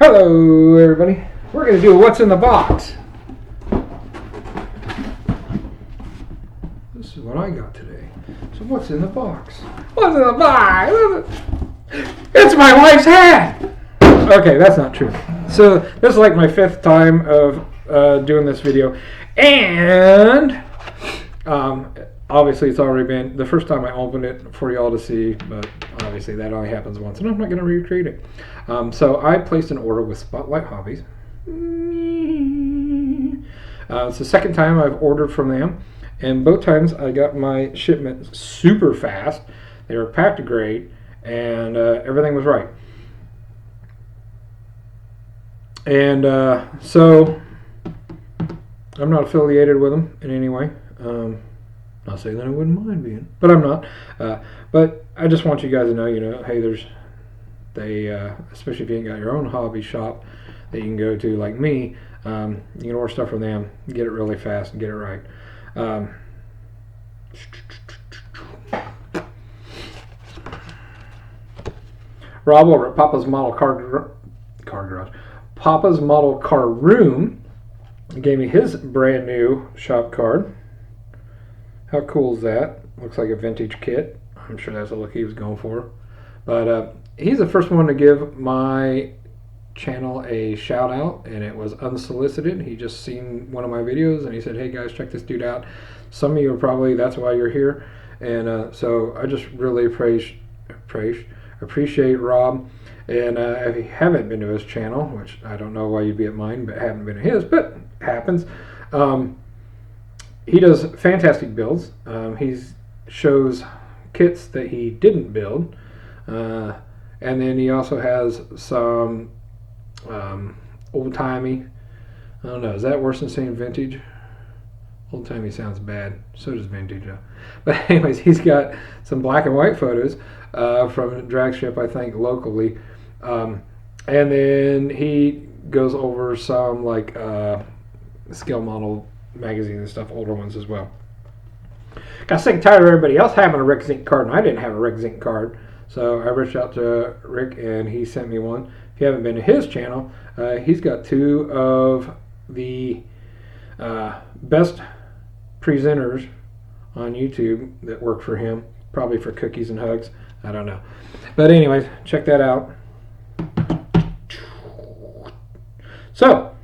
Hello everybody, we're going to do what's in the box. This is what I got today. So what's in the box? What's in the box? It's my wife's hat! Okay, that's not true. So this is like my 5th time of doing this video, and obviously it's already been the first time I opened it for y'all to see, but obviously that only happens once and I'm not going to recreate it. So I placed an order with Spotlight Hobbies. It's the second time I've ordered from them, and both times I got my shipment super fast. They were packed great, and everything was right. And so I'm not affiliated with them in any way. Not saying that I wouldn't mind being, but I'm not. But I just want you guys to know, hey, especially if you ain't got your own hobby shop that you can go to like me, you can order stuff from them, get it really fast and get it right. Rob over at Papa's Model Car Garage, Papa's Model Car Room, gave me his brand new shop card. How cool is that? Looks like a vintage kit. I'm sure that's the look he was going for. But he's the first one to give my channel a shout out, and it was unsolicited. He just seen one of my videos and he said, hey guys, check this dude out. Some of you are probably, that's why you're here. And so I just really appreciate Rob. And if you haven't been to his channel, which I don't know why you'd be at mine, but haven't been to his, but it happens. He does fantastic builds. He shows kits that he didn't build. And then he also has some old-timey. I don't know, is that worse than saying vintage? Old-timey sounds bad. So does vintage. But anyways, he's got some black and white photos from Drag Strip, I think, locally. And then he goes over some like scale model magazines and stuff, older ones as well. Got sick and tired of everybody else having a Rick Zink card, and I didn't have a Rick Zink card. So I reached out to Rick, and he sent me one. If you haven't been to his channel, he's got 2 of the best presenters on YouTube that work for him, probably for cookies and hugs. I don't know. But anyways, check that out. So,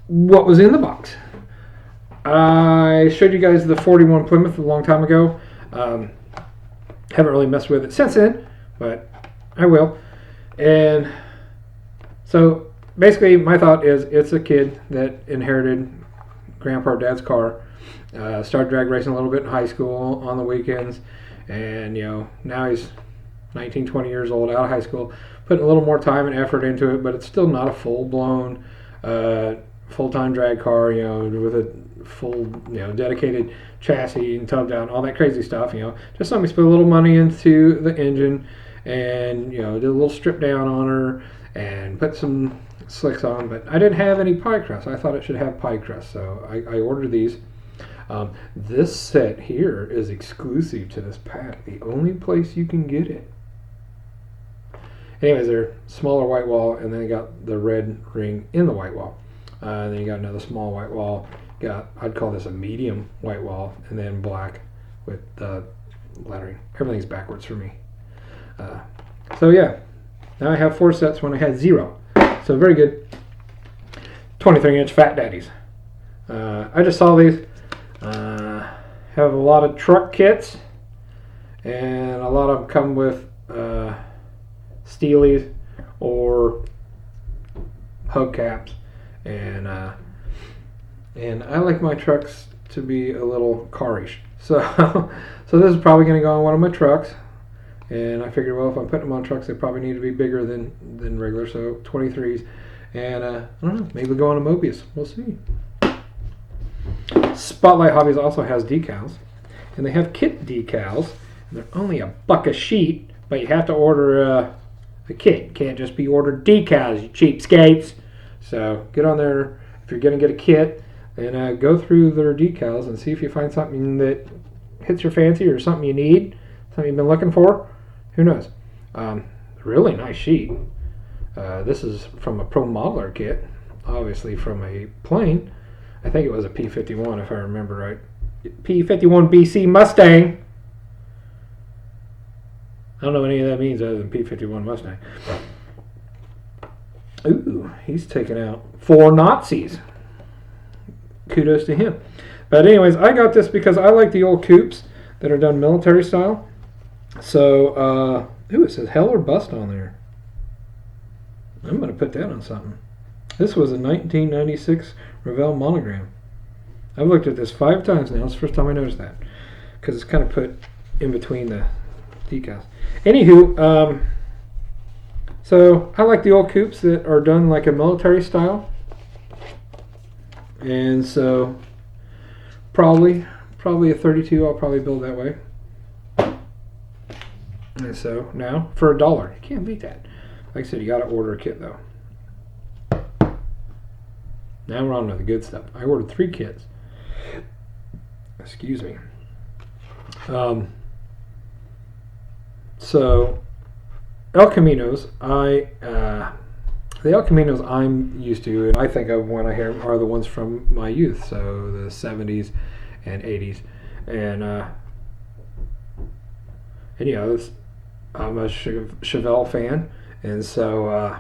what was in the box? I showed you guys the 41 Plymouth a long time ago. Haven't really messed with it since then, but I will. And so basically my thought is it's a kid that inherited grandpa or dad's car, started drag racing a little bit in high school on the weekends, and now he's 19, 20 years old, out of high school, putting a little more time and effort into it, but it's still not a full-blown full-time drag car, with a full, dedicated chassis and tub down, all that crazy stuff, just something to put a little money into the engine and, did a little strip down on her and put some slicks on, but I didn't have any pie crust. I thought it should have pie crust, so I ordered these. This set here is exclusive to this pack, the only place you can get it. Anyways, they're smaller white wall, and then they got the red ring in the white wall. Then you got another small white wall. I'd call this a medium white wall, and then black with the lettering. Everything's backwards for me. So yeah, now I have 4 sets when I had 0. So very good. 23-inch Fat Daddies. I just saw these. Have a lot of truck kits, and a lot of them come with Steelies or hubcaps, and I like my trucks to be a little carish. So this is probably going to go on one of my trucks, and I figured, well, if I'm putting them on trucks, they probably need to be bigger than regular, so 23s, and I don't know, maybe go on a Mobius. We'll see. Spotlight Hobbies also has decals, and they have kit decals, and they're only $1 a sheet, but you have to order a kit. You can't just be ordered decals, you cheapskates. So get on there if you're going to get a kit, and go through their decals and see if you find something that hits your fancy or something you need, something you've been looking for. Who knows? Really nice sheet. This is from a Pro Modeler kit, obviously from a plane. I think it was a P-51 if I remember right. P-51 BC Mustang. I don't know what any of that means other than P-51 Mustang. Ooh, he's taken out 4 Nazis. Kudos to him. But anyways, I got this because I like the old coupes that are done military style. So, it says hell or bust on there. I'm going to put that on something. This was a 1996 Revell monogram. I've looked at this 5 times now. It's the first time I noticed that. Because it's kind of put in between the decals. Anywho, so I like the old coupes that are done like a military style. And so probably a 32 I'll probably build that way. And so now for $1, you can't beat that. Like I said, you got to order a kit though. Now we're on to the good stuff. I ordered 3 kits. Excuse me. So El Caminos, the El Caminos I'm used to, and I think of when I hear are the ones from my youth, so the 70s and 80s, and yeah, I'm a Chevelle fan, and so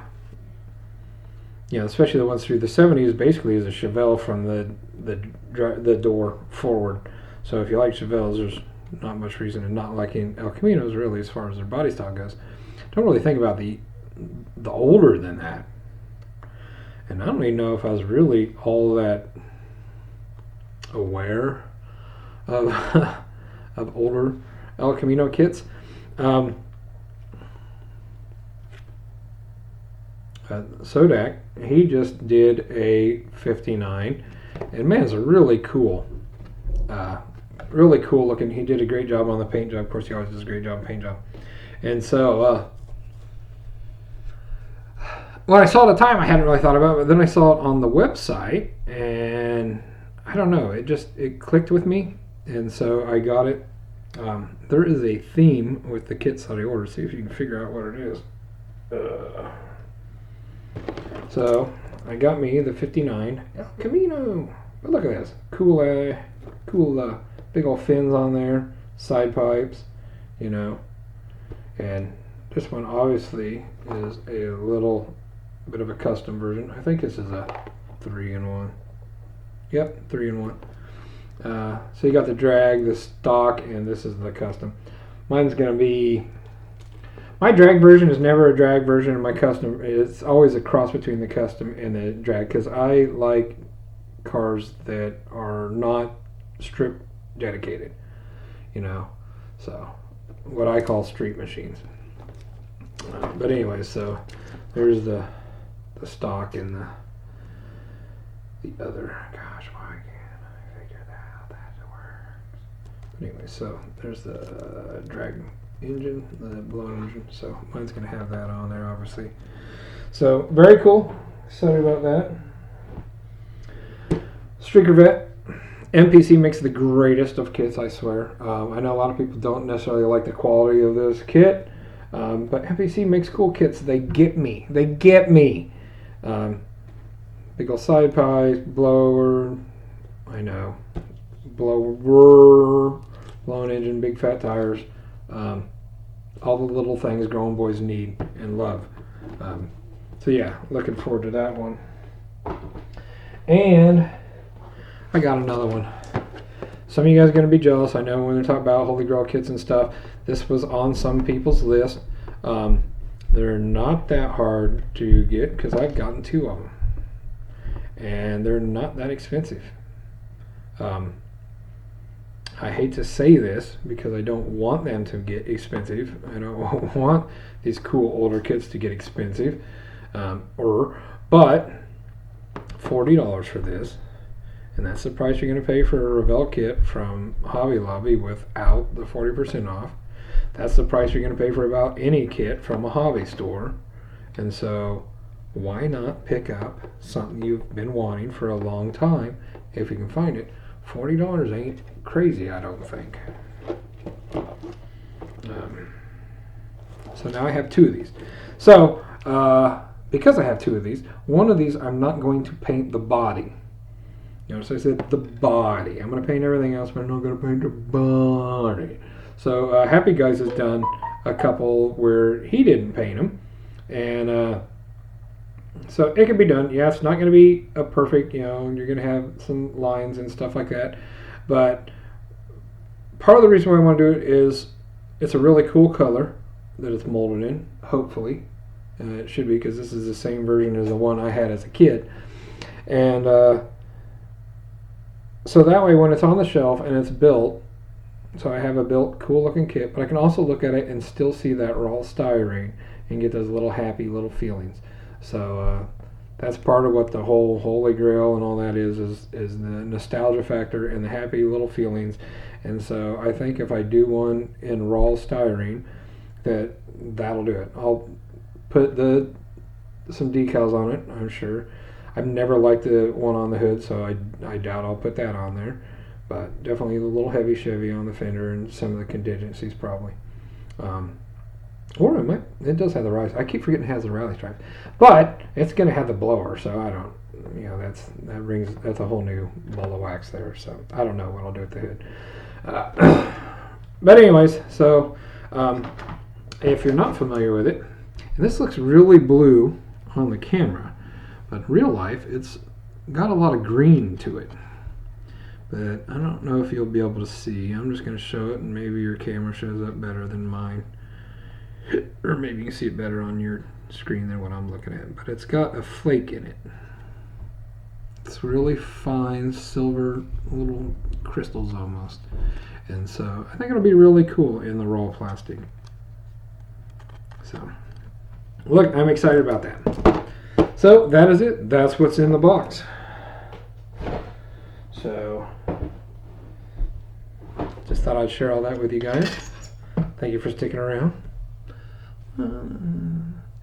especially the ones through the 70s, basically is a Chevelle from the door forward. So if you like Chevelles, there's not much reason in not liking El Caminos really as far as their body style goes. Don't really think about the older than that. And I don't even know if I was really all that aware of of older El Camino kits. Sodak, he just did a 59, and man, it's a really cool looking. He did a great job on the paint job. Of course, he always does a great job on paint job. And so when I saw it at the time, I hadn't really thought about it, but then I saw it on the website, and I don't know, it clicked with me, and so I got it. There is a theme with the kits that I ordered. See if you can figure out what it is. So I got me the 59 El Camino. But look at this, cool, big old fins on there, side pipes, and this one obviously is a little bit of a custom version. I think this is a 3-in-1. Yep, 3-in-1. So you got the drag, the stock, and this is the custom. Mine's going to be... My drag version is never a drag version, and my custom, it's always a cross between the custom and the drag, because I like cars that are not strip dedicated, so what I call street machines. But anyway, so there's the stock and the other. Gosh, why can't I figure that works? But anyway, so there's the drag engine, the blown engine. So mine's gonna have that on there, obviously. So very cool. Sorry about that. Streaker Vet. MPC makes the greatest of kits, I swear. I know a lot of people don't necessarily like the quality of this kit, but MPC makes cool kits. They get me. Big old side pipes, blower, blown engine, big fat tires, all the little things grown boys need and love. So yeah, looking forward to that one. And I got another one. Some of you guys are going to be jealous. I know when they're talking about Holy Grail kits and stuff, this was on some people's list. They're not that hard to get because I've gotten 2 of them. And they're not that expensive. I hate to say this because I don't want them to get expensive. I don't want these cool older kits to get expensive. But $40 for this. And that's the price you're going to pay for a Revell kit from Hobby Lobby without the 40% off. That's the price you're going to pay for about any kit from a hobby store. And so why not pick up something you've been wanting for a long time if you can find it? $40 ain't crazy, I don't think. So now I have 2 of these. So because I have two of these, one of these I'm not going to paint the body. Notice I said the body. I'm going to paint everything else, but I'm not going to paint the body. So Happy Guys has done a couple where he didn't paint them, and so it can be done. Yeah, it's not going to be a perfect, you're going to have some lines and stuff like that, but part of the reason why I want to do it is it's a really cool color that it's molded in, hopefully. It should be, because this is the same version as the one I had as a kid. And so that way when it's on the shelf and it's built, so I have a built cool looking kit, but I can also look at it and still see that raw styrene and get those little happy little feelings. So that's part of what the whole Holy Grail and all that is the nostalgia factor and the happy little feelings. And so I think if I do one in raw styrene, that'll do it. I'll put some decals on it, I'm sure. I've never liked the one on the hood, so I doubt I'll put that on there. But definitely a little heavy Chevy on the fender and some of the contingencies probably. Or it does have the Riley. I keep forgetting it has the Riley stripes. But it's going to have the blower, so I don't, that's a whole new ball of wax there. So I don't know what I'll do with the hood. But anyways, so if you're not familiar with it, and this looks really blue on the camera, but in real life it's got a lot of green to it. But I don't know if you'll be able to see. I'm just going to show it, and maybe your camera shows up better than mine. Or maybe you can see it better on your screen than what I'm looking at. But it's got a flake in it. It's really fine silver little crystals almost. And so I think it'll be really cool in the raw plastic. So look, I'm excited about that. So that is it. That's what's in the box. So just thought I'd share all that with you guys. Thank you for sticking around.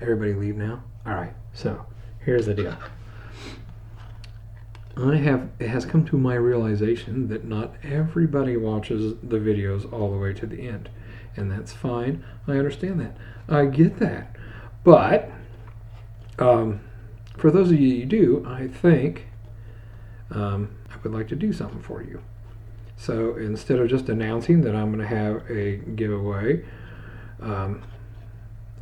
Everybody leave now? Alright, so here's the deal. It has come to my realization that not everybody watches the videos all the way to the end. And that's fine. I understand that. I get that. But for those of you who do, I think I would like to do something for you. So instead of just announcing that I'm going to have a giveaway,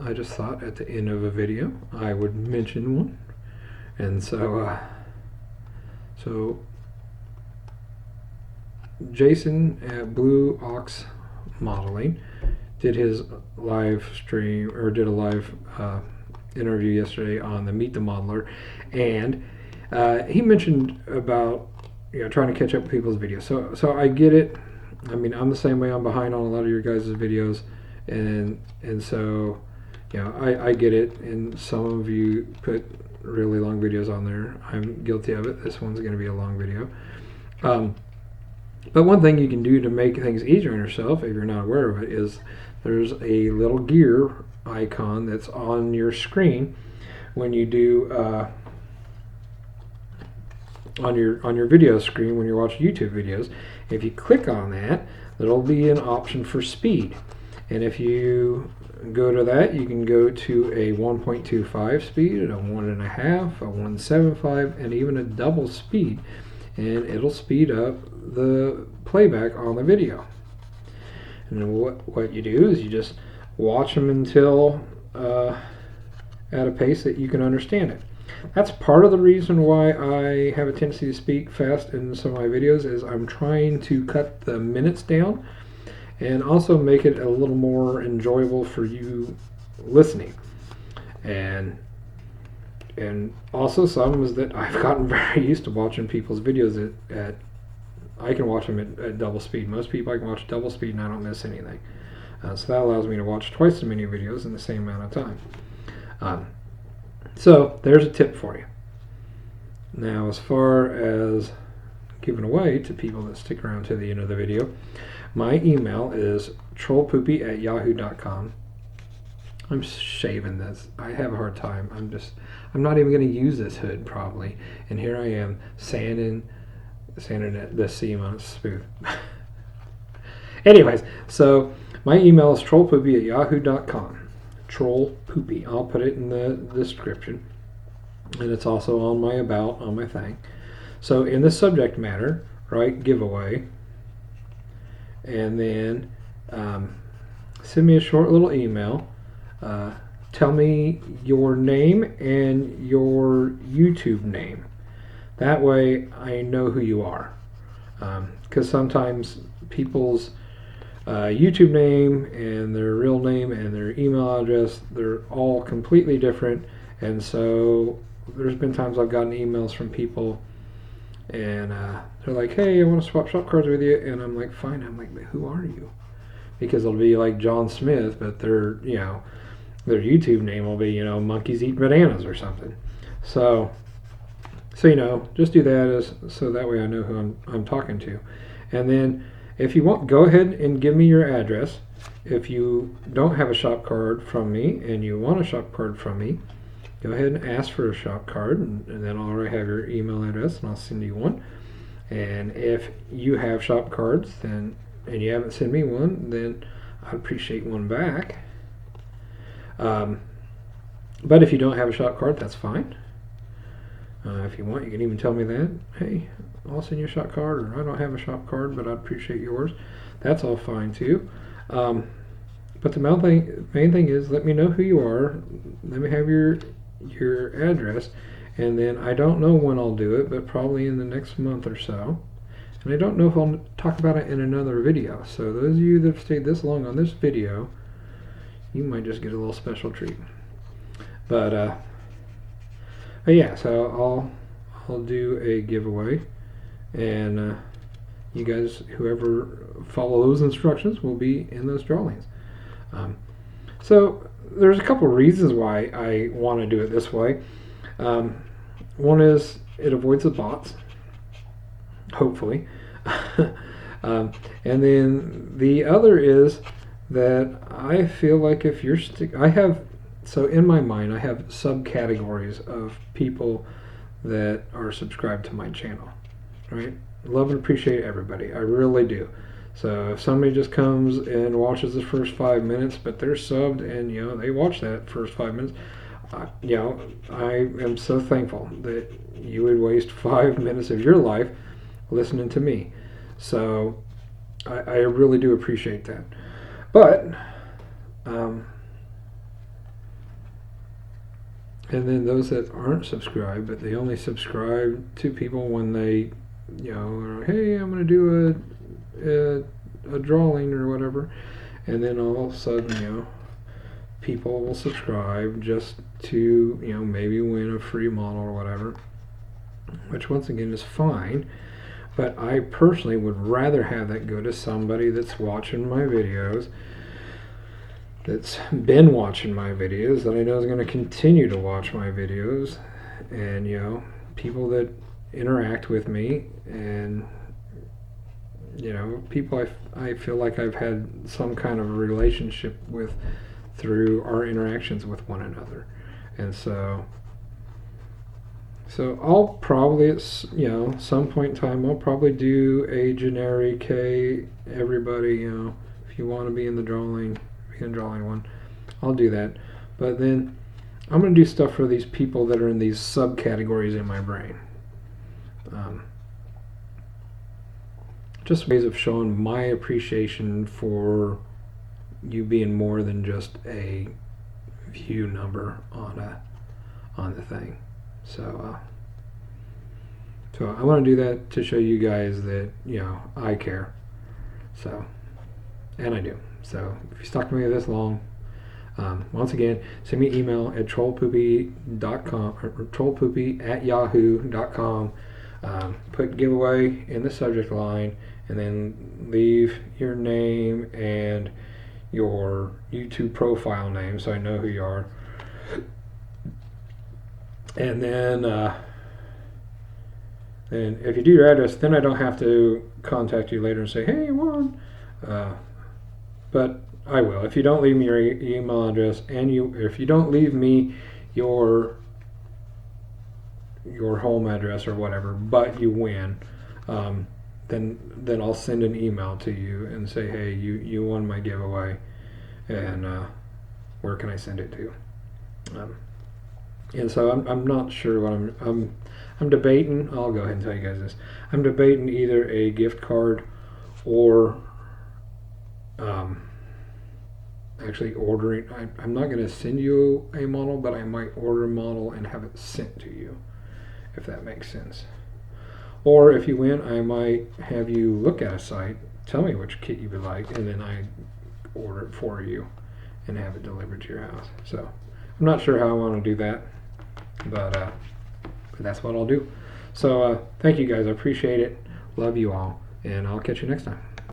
I just thought at the end of a video I would mention one. And so Jason at Blue Ox Modeling did his live stream, or did a live interview yesterday on the Meet the Modeler, and he mentioned about trying to catch up with people's videos. So I get it. I mean, I'm the same way. I'm behind on a lot of your guys' videos, and so I get it. And some of you put really long videos on there. I'm guilty of it. This one's going to be a long video. But one thing you can do to make things easier on yourself, if you're not aware of it, is there's a little gear icon that's on your screen when you do on your video screen when you're watching YouTube videos. If you click on that, there'll be an option for speed, and if you go to that, you can go to a 1.25 speed, a 1.5, a 1.75, and even a double speed, and it'll speed up the playback on the video. And what you do is you just watch them until at a pace that you can understand it. That's part of the reason why I have a tendency to speak fast in some of my videos, is I'm trying to cut the minutes down and also make it a little more enjoyable for you listening. And also some is that I've gotten very used to watching people's videos at I can watch them at double speed. Most people I can watch double speed and I don't miss anything. So that allows me to watch twice as many videos in the same amount of time. So there's a tip for you. Now, as far as giving away to people that stick around to the end of the video, my email is trollpoopy@yahoo.com. I'm shaving this. I have a hard time. I'm not even going to use this hood probably. And here I am sanding the seam on its smooth. Anyways, so my email is trollpoopy@yahoo.com. Trollpoopy. I'll put it in the description. and it's also on my about on my thing. So in the subject matter, write giveaway, and then send me a short little email. Tell me your name and your YouTube name. That way I know who you are. Because sometimes people's YouTube name and their real name and their email address, they're all completely different. And so there's been times I've gotten emails from people and they're like, hey, I want to swap shop cards with you. And I'm like, fine. I'm like, but who are you? Because it'll be like John Smith, but their YouTube name will be, Monkeys Eat Bananas or something. So just do that so that way I know who I'm talking to. And then if you want, go ahead and give me your address. If you don't have a shop card from me and you want a shop card from me, go ahead and ask for a shop card, and then I'll already have your email address and I'll send you one. And if you have shop cards and you haven't sent me one, then I'd appreciate one back. But if you don't have a shop card, that's fine. If you want, you can even tell me that. Hey, I'll send you a shop card, or I don't have a shop card, but I'd appreciate yours. That's all fine too. But the main thing is, let me know who you are. Let me have your address, and then I don't know when I'll do it, but probably in the next month or so. And I don't know if I'll talk about it in another video. So those of you that have stayed this long on this video, you might just get a little special treat. But yeah, so I'll do a giveaway, and you guys, whoever follow those instructions, will be in those drawings. So there's a couple of reasons why I want to do it this way. One is it avoids the bots, hopefully. And then the other is that I feel like if you're so in my mind I have subcategories of people that are subscribed to my channel, right? Love and appreciate everybody, I really do. So if somebody just comes and watches the first 5 minutes, but they're subbed and they watch that first 5 minutes, I am so thankful that you would waste 5 minutes of your life listening to me. So I really do appreciate that. But and then those that aren't subscribed, but they only subscribe to people when they are, hey, I'm going to do a drawing or whatever, and then all of a sudden people will subscribe just to maybe win a free model or whatever, which once again is fine. But I personally would rather have that go to somebody that's watching my videos, that's been watching my videos, that I know is going to continue to watch my videos, and people that interact with me, and people I feel like I've had some kind of a relationship with through our interactions with one another. And so I'll probably at some point in time I'll probably do a generic, hey everybody, if you want to be in the drawing, be in drawing one, I'll do that. But then I'm going to do stuff for these people that are in these subcategories in my brain. Just ways of showing my appreciation for you being more than just a view number on the thing. So I want to do that to show you guys that I care. So, and I do. So if you stuck with me this long, once again, send me an email at trollpoopy.com or trollpoopy@yahoo.com. Put giveaway in the subject line, and then leave your name and your YouTube profile name so I know who you are. And then if you do your address, then I don't have to contact you later and say, hey, you won. But I will. If you don't leave me your email address, and if you don't leave me your home address or whatever, but you win, then I'll send an email to you and say, hey, you won my giveaway, and where can I send it to? And so I'm not sure what I'm debating. I'll go ahead and tell you guys this. I'm debating either a gift card or actually ordering. I'm not going to send you a model, but I might order a model and have it sent to you, if that makes sense. Or if you win, I might have you look at a site, tell me which kit you would like, and then I order it for you and have it delivered to your house. So I'm not sure how I want to do that, but that's what I'll do. So thank you guys. I appreciate it. Love you all, and I'll catch you next time.